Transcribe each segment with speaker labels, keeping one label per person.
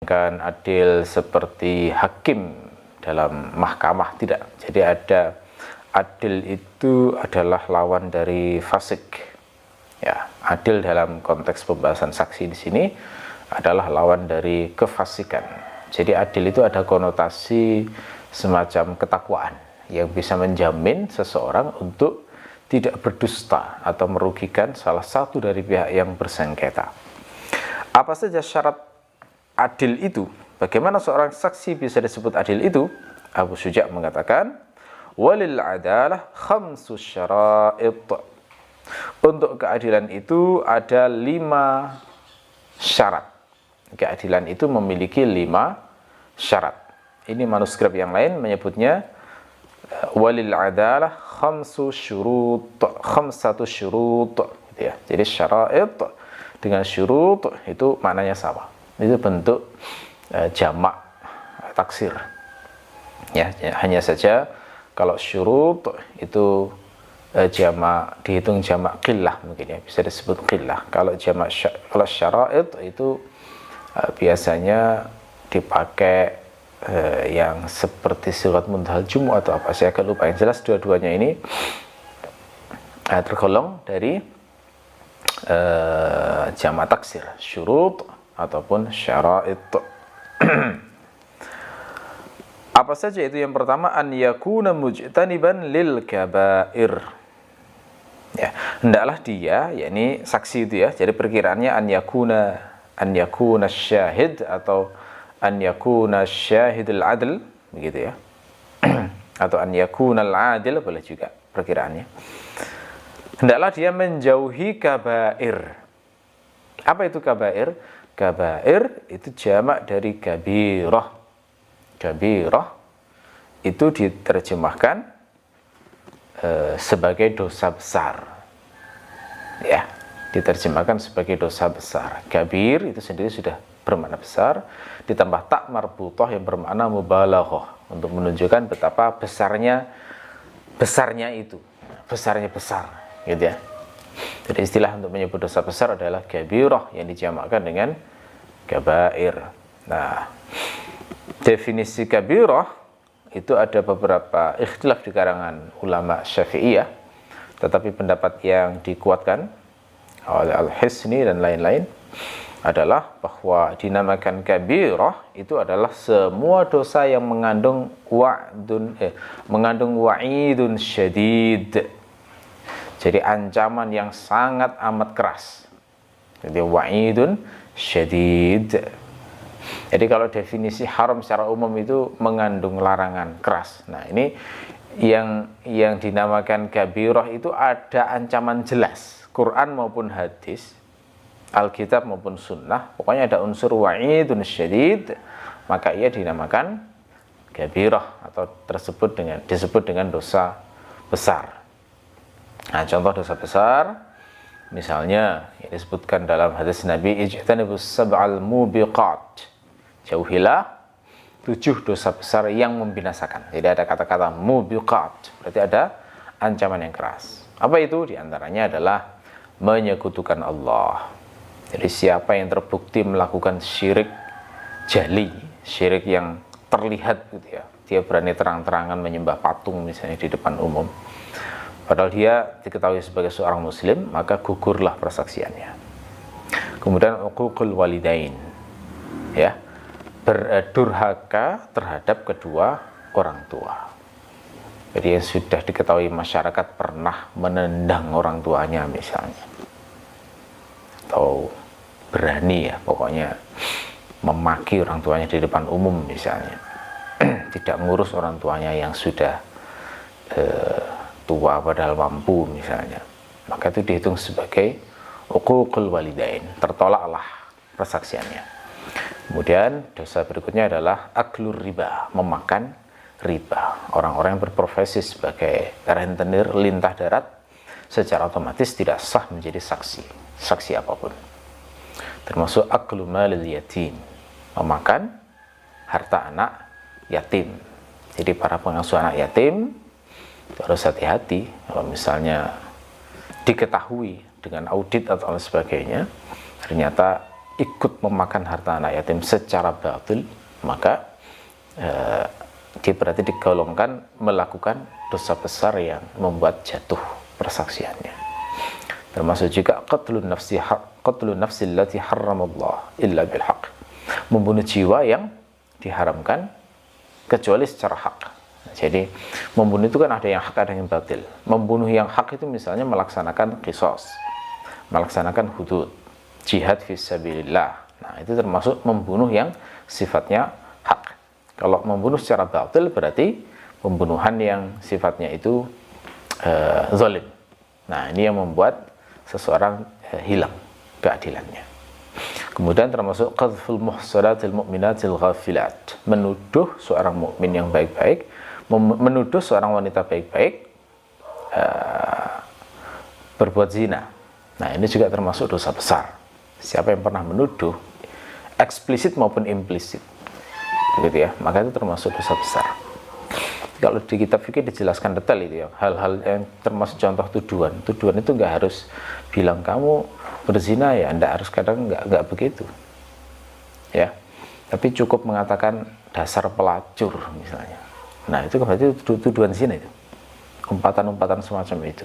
Speaker 1: Sedangkan adil seperti hakim dalam mahkamah tidak. Jadi ada adil itu adalah lawan dari fasik. Ya, adil dalam konteks pembahasan saksi di sini adalah lawan dari kefasikan. Jadi adil itu ada konotasi semacam ketakwaan yang bisa menjamin seseorang untuk tidak berdusta atau merugikan salah satu dari pihak yang bersengketa. Apa saja syarat adil itu? Bagaimana seorang saksi bisa disebut adil itu? Abu Syuja' mengatakan, walil adalah khamsus syara'id. Untuk keadilan itu ada 5 syarat. Keadilan itu memiliki 5 syarat. Ini manuskrip yang lain menyebutnya walil adalah khamsatu syurut, gitu ya. Jadi syara'id dengan syurut itu maknanya sama. Itu bentuk jamak taksir. Ya, hanya saja kalau syurut itu jamak dihitung jamak qillah mungkin ya, bisa disebut qillah. Kalau syara'id itu biasanya dipakai yang seperti surat munthal jumu atau apa, saya agak lupa. Yang jelas dua-duanya ini tergolong dari jamak taksir, syurut ataupun syara'id. Apa saja itu? Yang pertama, an yakuna mujtaniban lil kabair. Ya, hendaklah dia, yakni saksi itu ya. Jadi perkiraannya an yakuna syahid atau an yakuna syahidul adl, begitu ya. Atau an yakuna al-adil boleh juga perkiraannya. Hendaklah dia menjauhi kabair. Apa itu kabair? Kabair itu jamak dari kabirah. Kabirah itu diterjemahkan sebagai dosa besar. Ya, diterjemahkan sebagai dosa besar. Kabir itu sendiri sudah bermakna besar, ditambah tak marbutah yang bermakna mubalaghah untuk menunjukkan betapa besarnya itu, besarnya besar, gitu ya. Jadi istilah untuk menyebut dosa besar adalah kabirah yang dijamakkan dengan kabair. Nah, definisi kabirah itu ada beberapa ikhtilaf di kalangan ulama Syafi'iyah, tetapi pendapat yang dikuatkan oleh Al-Hisni dan lain-lain adalah bahwa dinamakan kabirah itu adalah semua dosa yang mengandung wa'idun syadid. Jadi ancaman yang sangat amat keras. Jadi wa'idun syadid. Jadi kalau definisi haram secara umum itu mengandung larangan keras. Nah, ini yang dinamakan kabirah itu ada ancaman jelas, Quran maupun hadis, Alkitab maupun sunnah, pokoknya ada unsur wa'idun syadid, maka ia dinamakan kabirah atau disebut dengan dosa besar. Nah, contoh dosa besar misalnya yang disebutkan dalam hadis Nabi, ijtanibus sab'al mubiqat, jauhilah 7 dosa besar yang membinasakan. Jadi ada kata-kata mubiqat, berarti ada ancaman yang keras. Apa itu? Di antaranya adalah menyekutukan Allah. Jadi siapa yang terbukti melakukan syirik jali, syirik yang terlihat gitu ya, dia berani terang-terangan menyembah patung misalnya di depan umum, padahal dia diketahui sebagai seorang muslim, maka gugurlah persaksiannya. Kemudian uququl walidain, ya, berdurhaka terhadap kedua orang tua. Jadi yang sudah diketahui masyarakat pernah menendang orang tuanya misalnya, atau berani ya pokoknya memaki orang tuanya di depan umum misalnya, tidak ngurus orang tuanya yang sudah tua padahal mampu misalnya, maka itu dihitung sebagai uququl walidain, tertolaklah persaksiannya. Kemudian dosa berikutnya adalah aklur riba, memakan riba. Orang-orang yang berprofesi sebagai rentenir lintah darat secara otomatis tidak sah menjadi saksi apapun. Termasuk aklu malil yatim, memakan harta anak yatim. Jadi para pengasuh anak yatim harus hati-hati kalau misalnya diketahui dengan audit atau sebagainya ternyata ikut memakan harta anak yatim secara batil, maka dia berarti digolongkan melakukan dosa besar yang membuat jatuh persaksiannya. Termasuk juga qatlun nafsi allati harramallah illa bil haqq, membunuh jiwa yang diharamkan kecuali secara hak. Jadi membunuh itu kan ada yang hak, ada yang batil. Membunuh yang hak itu misalnya melaksanakan qisas, melaksanakan hudud, jihad fisabilillah. Nah, itu termasuk membunuh yang sifatnya hak. Kalau membunuh secara batil berarti pembunuhan yang sifatnya itu zalim. Nah, ini yang membuat seseorang hilang keadilannya. Kemudian termasuk qadhful muhsanatil mu'minatil ghafilat, menuduh seorang mukmin yang baik-baik, menuduh seorang wanita baik-baik berbuat zina. Nah, ini juga termasuk dosa besar. Siapa yang pernah menuduh eksplisit maupun implisit, begitu ya, maka itu termasuk dosa besar. Kalau di kitab fikih dijelaskan detail itu ya, hal-hal yang termasuk contoh tuduhan. Tuduhan itu nggak harus bilang kamu berzina ya, nggak harus, kadang nggak begitu, ya. Tapi cukup mengatakan dasar pelacur misalnya. Nah, itu berarti tuduhan zina itu, umpatan-umpatan semacam itu.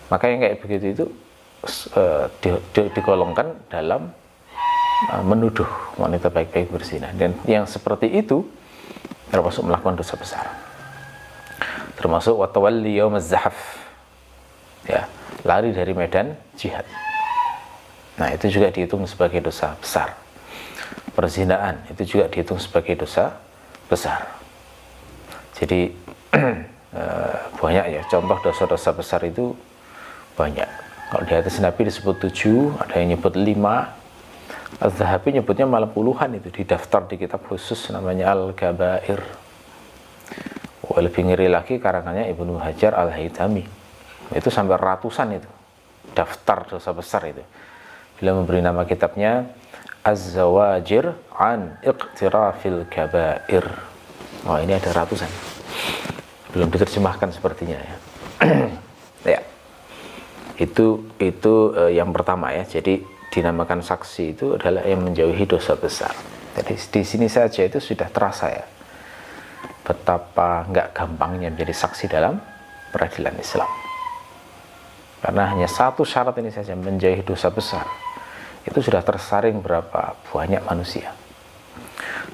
Speaker 1: Maka yang kayak begitu itu digolongkan dalam menuduh wanita baik-baik berzina, dan yang seperti itu termasuk melakukan dosa besar. Termasuk watawalli yaumaz zahaf, ya, lari dari medan jihad. Nah, itu juga dihitung sebagai dosa besar. Perzinaan itu juga dihitung sebagai dosa besar. Jadi banyak ya contoh dosa-dosa besar itu, banyak. Kalau di hadis Nabi disebut 7, ada yang nyebut 5. Az-Zahabi nyebutnya malah puluhan, itu didaftar di kitab khusus namanya Al-Kabair. Lebih ngeri lagi karangannya Ibnu Hajar Al-Haytami, itu sampai ratusan itu daftar dosa besar itu. Bila memberi nama kitabnya Az-Zawajir an Iqtirafil Kabair. Oh, ini ada ratusan, belum diterjemahkan sepertinya ya. Ya, itu yang pertama ya. Jadi dinamakan saksi itu adalah yang menjauhi dosa besar. Jadi di sini saja itu sudah terasa ya, betapa nggak gampangnya menjadi saksi dalam peradilan Islam. Karena hanya satu syarat ini saja, menjauhi dosa besar, itu sudah tersaring berapa banyak manusia.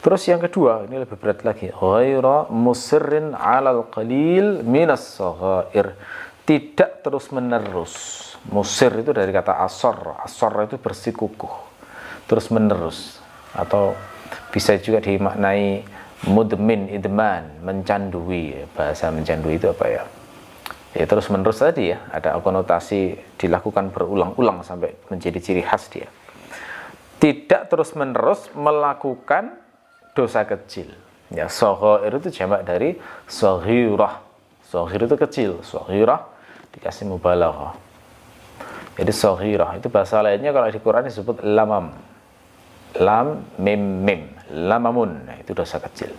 Speaker 1: Terus yang kedua, ini lebih berat lagi, ghaira musirrin 'alal qalil minas saghair, tidak terus menerus. Musir itu dari kata asor. Asor itu bersikukuh, terus menerus, atau bisa juga dimaknai mudmin, idman, mencandui. Bahasa mencandui itu apa ya? Ya terus menerus tadi ya, ada konotasi dilakukan berulang-ulang sampai menjadi ciri khas dia. Tidak terus menerus melakukan dosa kecil. Ya, saghair itu jamak dari saghirah. Saghir itu kecil, saghirah dikasih mubalaghah. Jadi saghirah itu bahasa lainnya kalau di Quran disebut lamam. Lam mim mim, lamamun. Nah, itu dosa kecil.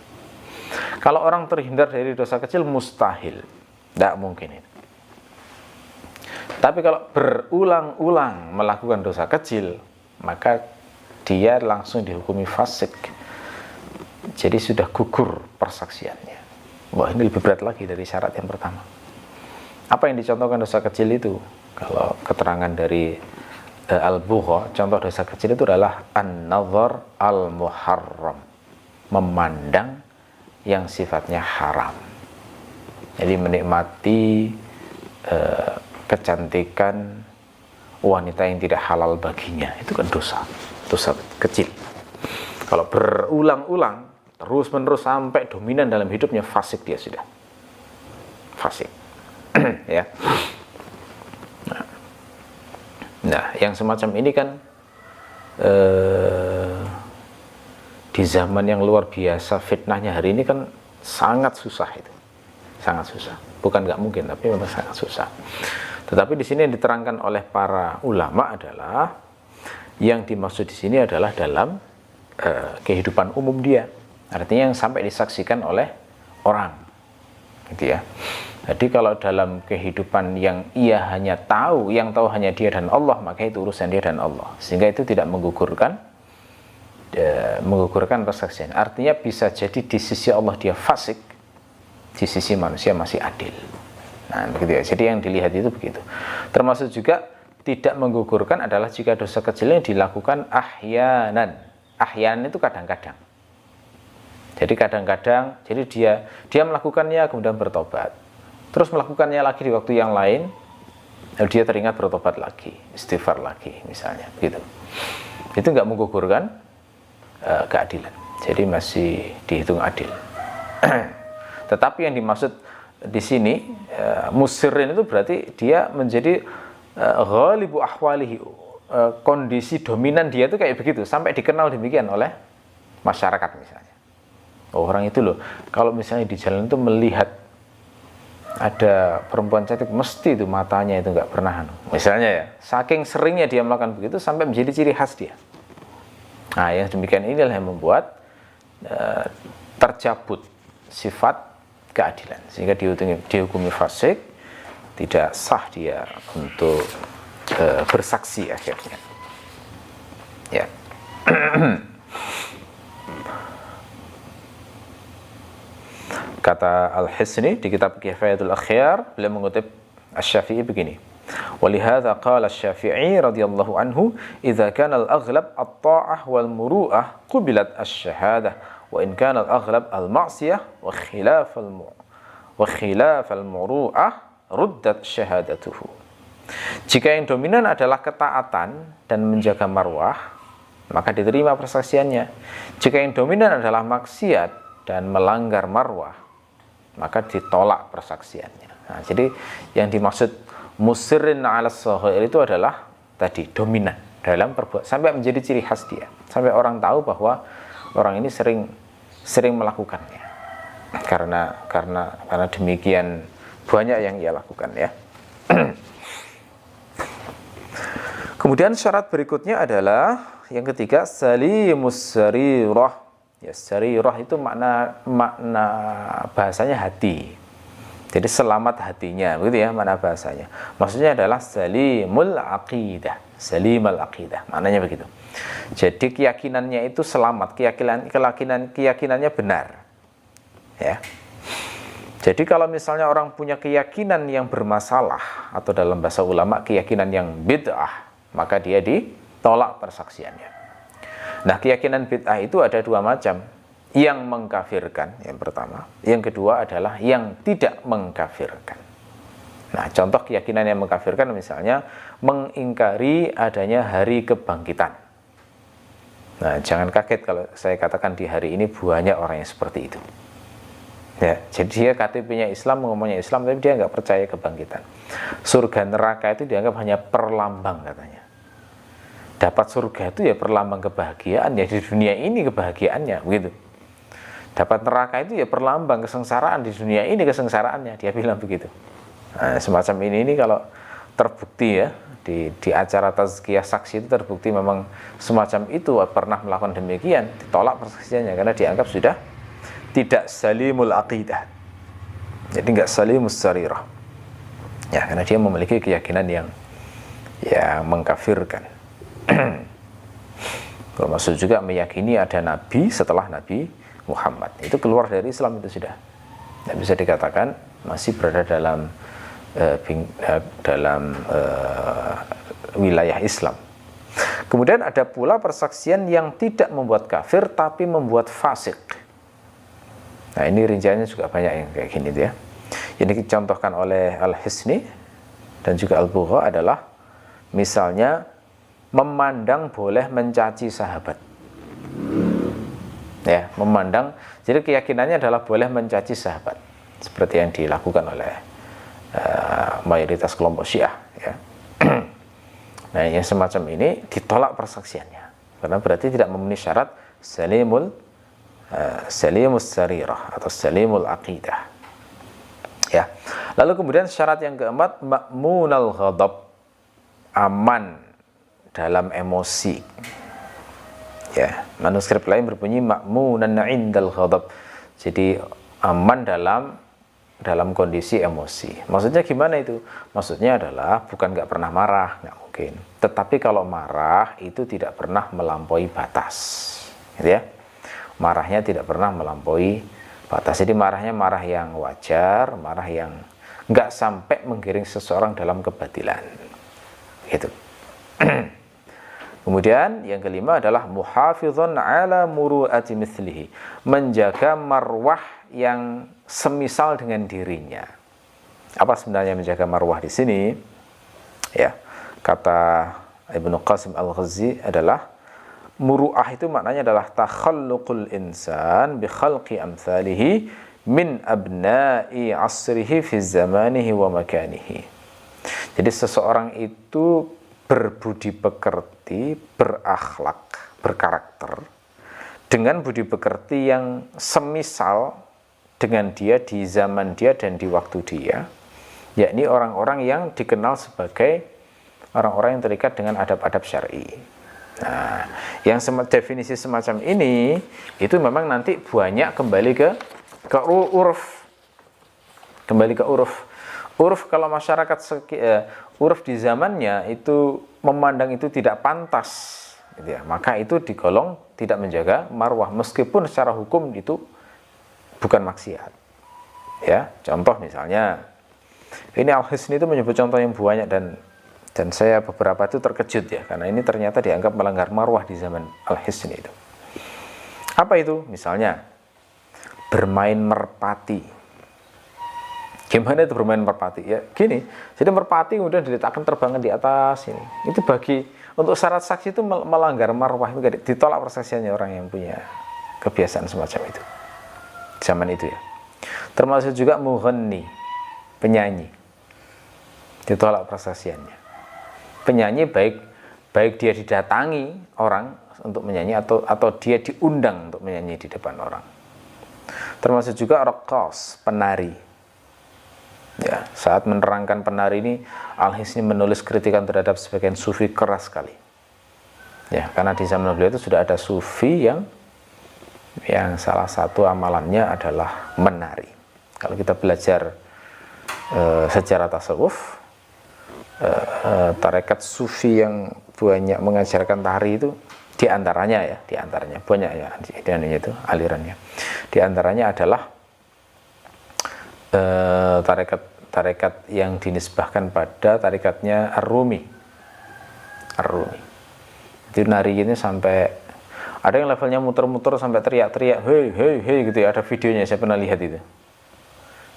Speaker 1: Kalau orang terhindar dari dosa kecil mustahil, tidak mungkin itu. Tapi kalau berulang-ulang melakukan dosa kecil, maka dia langsung dihukumi fasik. Jadi sudah gugur persaksiannya. Wah, ini lebih berat lagi dari syarat yang pertama. Apa yang dicontohkan dosa kecil itu? Kalau keterangan dari Al-Bukhari, contoh dosa kecil itu adalah an-nazar al-muharram, memandang yang sifatnya haram. Jadi menikmati kecantikan wanita yang tidak halal baginya, itu kan dosa kecil. Kalau berulang-ulang terus menerus sampai dominan dalam hidupnya, fasik dia sudah, fasik. Ya. Nah, yang semacam ini kan di zaman yang luar biasa fitnahnya hari ini kan sangat susah itu, sangat susah. Bukan nggak mungkin, tapi memang sangat susah. Tetapi di sini yang diterangkan oleh para ulama adalah yang dimaksud di sini adalah dalam kehidupan umum dia, artinya yang sampai disaksikan oleh orang. gitu ya. Jadi kalau dalam kehidupan yang ia hanya tahu, yang tahu hanya dia dan Allah, maka itu urusan dia dan Allah, sehingga itu tidak menggugurkan persaksian. Artinya bisa jadi di sisi Allah dia fasik, di sisi manusia masih adil. Nah begitu ya. Jadi yang dilihat itu begitu. Termasuk juga tidak menggugurkan adalah jika dosa kecil yang dilakukan ahyanan. Ahyanan itu kadang-kadang. Jadi kadang-kadang, jadi dia melakukannya kemudian bertobat, terus melakukannya lagi di waktu yang lain, lalu dia teringat bertobat lagi, istighfar lagi misalnya, gitu. Itu nggak menggugurkan keadilan, jadi masih dihitung adil. Tetapi yang dimaksud di sini musirin itu berarti dia menjadi ghalibu ahwalihi, kondisi dominan dia itu kayak begitu, sampai dikenal demikian oleh masyarakat misalnya. Orang itu loh, kalau misalnya di jalan itu melihat ada perempuan cantik, mesti itu matanya itu nggak pernah, misalnya ya, saking seringnya dia melakukan begitu sampai menjadi ciri khas dia. Nah, yang demikian inilah yang membuat tercabut sifat keadilan, sehingga dihukumi fasik, tidak sah dia untuk bersaksi akhirnya. Ya. Kata Al-Hisni di kitab Kifayatul Akhyar, beliau mengutip Asy-Syafi'i begini. Walihadza qala Asy-Syafi'i radhiyallahu anhu, "Idza kana al-aghlab at-ta'ah wal muru'ah qubilat asy-syahadah, wa in kana al-aghlab al-ma'siyah wa khilaf al-muru'ah ruddat syahadatuhu." Jika yang dominan adalah ketaatan dan menjaga marwah, maka diterima persaksiannya. Jika yang dominan adalah maksiat dan melanggar marwah, maka ditolak persaksiannya. Nah, jadi yang dimaksud musirin ala shaghair itu adalah tadi dominan dalam perbuatan, sampai menjadi ciri khas dia, sampai orang tahu bahwa orang ini sering melakukannya karena demikian banyak yang ia lakukan ya. Kemudian syarat berikutnya adalah yang ketiga, salimus sarirah. Ya, sarirah itu makna bahasanya hati. Jadi selamat hatinya, begitu ya makna bahasanya. Maksudnya adalah salimul aqidah, salimul aqidah. Maknanya begitu. Jadi keyakinannya itu selamat, keyakinannya benar. Ya. Jadi kalau misalnya orang punya keyakinan yang bermasalah, atau dalam bahasa ulama keyakinan yang bid'ah, maka dia ditolak persaksiannya. Nah, keyakinan bid'ah itu ada dua macam, yang mengkafirkan yang pertama, yang kedua adalah yang tidak mengkafirkan. Nah, contoh keyakinan yang mengkafirkan misalnya mengingkari adanya hari kebangkitan. Nah, jangan kaget kalau saya katakan di hari ini banyak orang yang seperti itu. Ya, jadi dia KTP-nya Islam, ngomongnya Islam, tapi dia nggak percaya kebangkitan. Surga neraka itu dianggap hanya perlambang katanya. Dapat surga itu ya perlambang kebahagiaan, ya di dunia ini kebahagiaannya, begitu. Dapat neraka itu ya perlambang kesengsaraan, di dunia ini kesengsaraannya, dia bilang begitu. Nah, semacam ini kalau terbukti ya di acara tazkiyah saksi itu terbukti memang semacam itu pernah melakukan demikian, ditolak persaksiannya karena dianggap sudah tidak salimul aqidah. Jadi enggak salimus sarirah. Ya, karena dia memiliki keyakinan yang mengkafirkan. Termasuk juga meyakini ada nabi setelah Nabi Muhammad. Itu keluar dari Islam, itu sudah tidak bisa dikatakan masih berada dalam wilayah Islam. Kemudian ada pula persaksian yang tidak membuat kafir tapi membuat fasik. Nah, ini rinciannya juga banyak yang kayak gini ya. Ini dicontohkan oleh Al-Hisni dan juga Al-Bugha adalah misalnya memandang boleh mencaci sahabat. Ya, memandang, jadi keyakinannya adalah boleh mencaci sahabat, seperti yang dilakukan oleh mayoritas kelompok Syiah. Ya. Nah, yang semacam ini ditolak persaksiannya, karena berarti tidak memenuhi syarat salimus sarirah atau salimul aqidah. Ya. Lalu kemudian syarat yang keempat, ma'munal ghadab, aman dalam emosi. Ya, manuskrip lain berbunyi ma'munan 'indal ghadab. Jadi aman dalam dalam kondisi emosi. Maksudnya gimana itu? Maksudnya adalah bukan nggak pernah marah, nggak mungkin. Tetapi kalau marah itu tidak pernah melampaui batas, gitu ya. Marahnya tidak pernah melampaui batas. Jadi marahnya marah yang wajar, marah yang nggak sampai menggiring seseorang dalam kebatilan, gitu. Kemudian yang kelima adalah muhafizun ala muru'ati mithlihi, menjaga marwah yang semisal dengan dirinya. Apa sebenarnya menjaga marwah di sini? Ya, kata Ibnu Qasim Al-Ghazzi adalah muru'ah itu maknanya adalah takhalluqul insan bi khalqi amsalihi min abna'i asrihi fi zamanihi wa makanihi. Jadi seseorang itu berbudi pekerti, berakhlak, berkarakter dengan budi pekerti yang semisal dengan dia di zaman dia dan di waktu dia, yakni orang-orang yang dikenal sebagai orang-orang yang terikat dengan adab-adab syar'i. Nah, yang definisi semacam ini itu memang nanti banyak kembali ke uruf, kembali ke uruf. Uruf kalau masyarakat uruf di zamannya itu memandang itu tidak pantas, gitu ya, maka itu digolong tidak menjaga marwah meskipun secara hukum itu bukan maksiat. Ya, contoh misalnya ini Al-Hisni itu menyebut contoh yang banyak dan saya beberapa itu terkejut ya, karena ini ternyata dianggap melanggar marwah di zaman Al-Hisni itu. Apa itu? Misalnya bermain merpati. Gimana itu bermain merpati? Ya gini, jadi merpati kemudian diletakkan terbangan di atas ini. Itu bagi untuk syarat saksi itu melanggar marwah, itu ditolak persaksiannya orang yang punya kebiasaan semacam itu. Zaman itu ya. Termasuk juga mughanni, penyanyi. Ditolak persaksiannya. Penyanyi baik dia didatangi orang untuk menyanyi atau dia diundang untuk menyanyi di depan orang. Termasuk juga raqqas, penari. Ya, saat menerangkan penari ini, Al-Hisni menulis kritikan terhadap sebagian sufi keras sekali. Ya, karena di zaman beliau itu sudah ada sufi yang salah satu amalannya adalah menari. Kalau kita belajar sejarah tasawuf, tarekat sufi yang banyak mengajarkan tari itu diantaranya banyak ya itu alirannya. Diantaranya adalah tarekat yang dinisbahkan pada tarekatnya Ar-Rumi. Itu nari ini sampai ada yang levelnya muter-muter sampai teriak-teriak hei hei hei gitu ya, ada videonya, saya pernah lihat itu.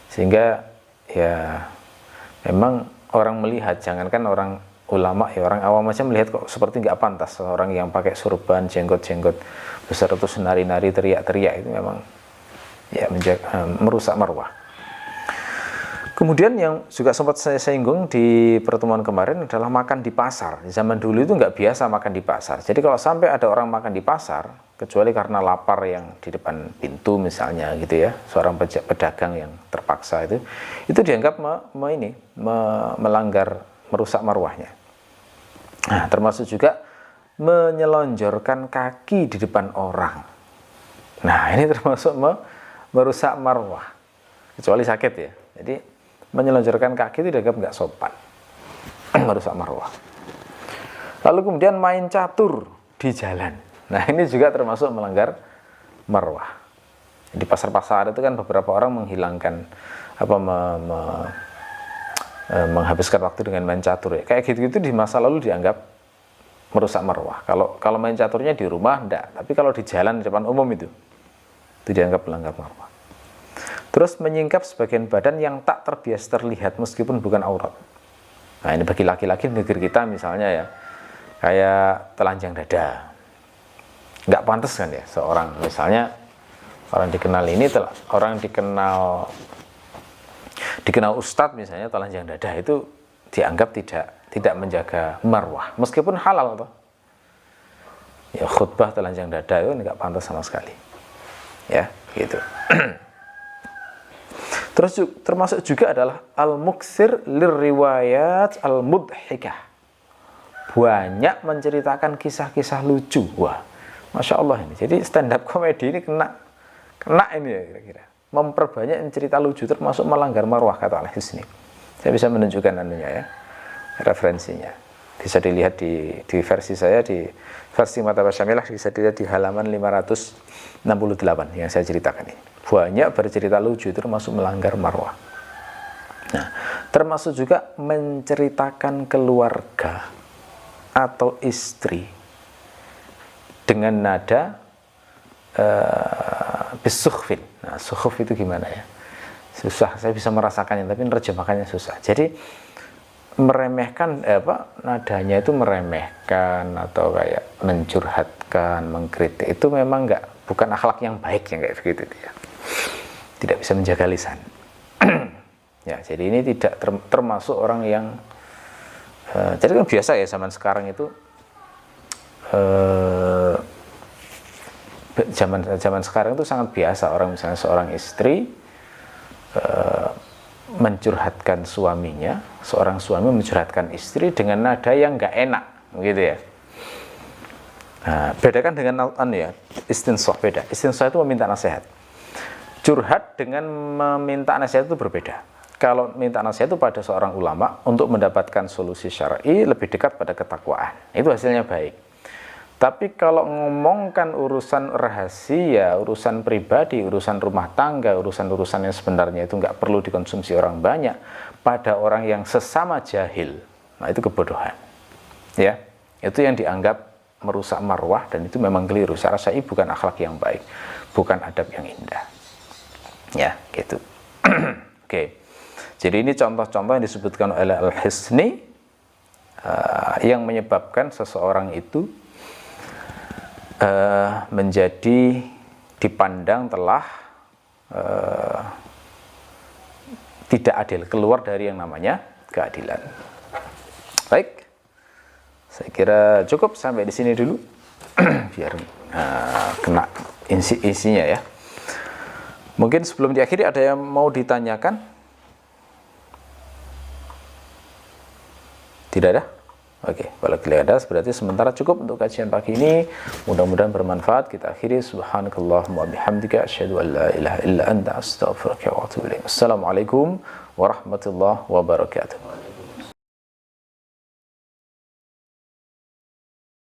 Speaker 1: Sehingga ya memang orang melihat, jangankan orang ulama ya, orang awam aja melihat kok seperti nggak pantas seorang yang pakai surban, jenggot-jenggot besar itu senari-nari teriak-teriak, itu memang ya merusak marwah. Kemudian yang juga sempat saya singgung di pertemuan kemarin adalah makan di pasar. Di zaman dulu itu nggak biasa makan di pasar. Jadi kalau sampai ada orang makan di pasar, kecuali karena lapar yang di depan pintu misalnya gitu ya, seorang pedagang yang terpaksa itu dianggap melanggar, merusak marwahnya. Nah, termasuk juga menyelonjorkan kaki di depan orang. Nah, ini termasuk merusak marwah, kecuali sakit ya. Jadi menyelonjorkan kaki itu dianggap nggak sopan, merusak marwah. Lalu kemudian main catur di jalan. Nah, ini juga termasuk melanggar marwah. Di pasar-pasar itu kan beberapa orang menghilangkan menghabiskan waktu dengan main catur ya. Kayak gitu-gitu di masa lalu dianggap merusak marwah. Kalau main caturnya di rumah enggak, tapi kalau di jalan di depan umum itu dianggap melanggar marwah. Terus menyingkap sebagian badan yang tak terbiasa terlihat meskipun bukan aurat. Nah, ini bagi laki-laki negeri kita misalnya ya, kayak telanjang dada. Nggak pantas kan ya seorang, misalnya orang dikenal ini, orang dikenal ustadz misalnya telanjang dada, itu dianggap tidak menjaga marwah meskipun halal toh. Ya khutbah telanjang dada itu nggak pantas sama sekali. Ya, gitu. Terus termasuk juga adalah al-muksir lirriwayat al-mudhikah, banyak menceritakan kisah-kisah lucu. Wah, Masya Allah ini. Jadi stand up comedy ini kena ini ya kira-kira. memperbanyak cerita lucu termasuk melanggar marwah, kata Al-Hisni. Saya bisa menunjukkan anunya ya, referensinya. Bisa dilihat di versi saya, di versi Martabah Syamilah, bisa dilihat di halaman 568 yang saya ceritakan ini. Banyak bercerita lucu termasuk melanggar marwah. Nah, termasuk juga menceritakan keluarga atau istri dengan nada bisukhfin. Nah, sukhuf itu gimana ya? Susah, saya bisa merasakannya, tapi nerjemahkannya susah. Jadi meremehkan, nadanya itu meremehkan atau kayak mencurhatkan, mengkritik, itu memang bukan akhlak yang baik yang kayak begitu ya. Tidak bisa menjaga lisan. Ya, jadi ini tidak termasuk orang yang jadi kan biasa ya zaman sekarang itu, zaman sekarang itu sangat biasa orang, misalnya seorang istri mencurhatkan suaminya, seorang suami mencurhatkan istri dengan nada yang nggak enak, gitu ya. Nah, bedakan dengan istinsah, beda. Istinsah itu meminta nasihat. Curhat dengan meminta nasihat itu berbeda. Kalau minta nasihat itu pada seorang ulama untuk mendapatkan solusi syar'i lebih dekat pada ketakwaan, itu hasilnya baik. Tapi kalau ngomongkan urusan rahasia, urusan pribadi, urusan rumah tangga, urusan-urusan yang sebenarnya itu nggak perlu dikonsumsi orang banyak, pada orang yang sesama jahil, nah itu kebodohan. Ya, itu yang dianggap merusak marwah, dan itu memang keliru. Secara syar'i bukan akhlak yang baik, bukan adab yang indah. Ya, gitu. Oke. Jadi ini contoh-contoh yang disebutkan oleh Al-Hisni yang menyebabkan seseorang itu menjadi dipandang telah tidak adil, keluar dari yang namanya keadilan. Baik, saya kira cukup sampai di sini dulu biar kena isinya ya. Mungkin sebelum diakhiri ada yang mau ditanyakan? Tidak ada? Oke, kalau tidak ada berarti sementara cukup untuk kajian pagi ini. Mudah-mudahan bermanfaat. Kita akhiri. Subhanakallahumma bihamdika asyhadu an la ilaha illa anta astaghfiruka wa atubu ilaik. Assalamualaikum warahmatullahi wabarakatuh.